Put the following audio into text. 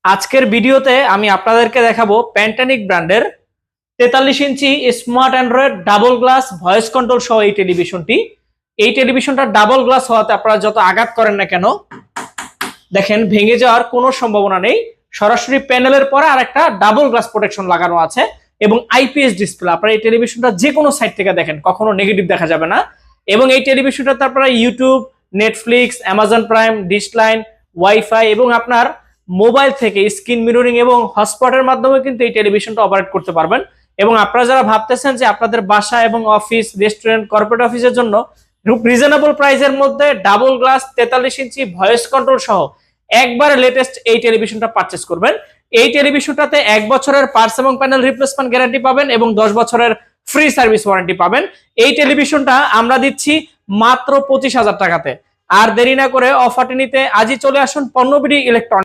আজকের ভিডিওতে আমি আপনাদেরকে দেখাবো প্যান্টানিক ব্র্যান্ডের 43 inch smart Android double glass voice control সহ এই টেলিভিশনটি। এই টেলিভিশনটা ডাবল গ্লাস হওয়াতে আপনারা যত আঘাত করেন না কেন দেখেন ভেঙে যাওয়ার কোনো সম্ভাবনা নেই। সরাসরি প্যানেলের পরে আর একটা ডাবল গ্লাস প্রোটেকশন লাগানো আছে এবং আইপিএস ডিসপ্লে। আপনারা এই টেলিভিশনটা যে কোনো সাইড থেকে দেখেন কখনো নেগেটিভ দেখা যাবে না। এবং এই টেলিভিশনটাতে আপনারা YouTube, Netflix, Amazon prime, dish line, wifi এবং আপনার মোবাইল থেকে স্ক্রিন মিররিং এবং হটস্পটের মাধ্যমে কিন্তু এই টেলিভিশনটা অপারেট করতে পারবেন। এবং আপনারা যারা ভাবতেছেন যে আপনাদের বাসা এবং অফিস, রেস্টুরেন্ট, কর্পোরেট অফিসের জন্য রিজনেবল প্রাইসের মধ্যে double glass 43 inch voice control সহ একবারে লেটেস্ট এই টেলিভিশনটা পারচেজ করবেন। এই টেলিভিশনটাতে 1 বছরের পার্টস এবং প্যানেল রিপ্লেসমেন্ট গ্যারান্টি পাবেন এবং 10 বছরের ফ্রি সার্ভিস ওয়ারেন্টি পাবেন। এই টেলিভিশনটা আমরা দিচ্ছি মাত্র 25,000 টাকাতে। আর দেরি না করে অফারটি নিতে আজই চলে আসুন পণ্যবিডি ইলেকট্রনিক্স।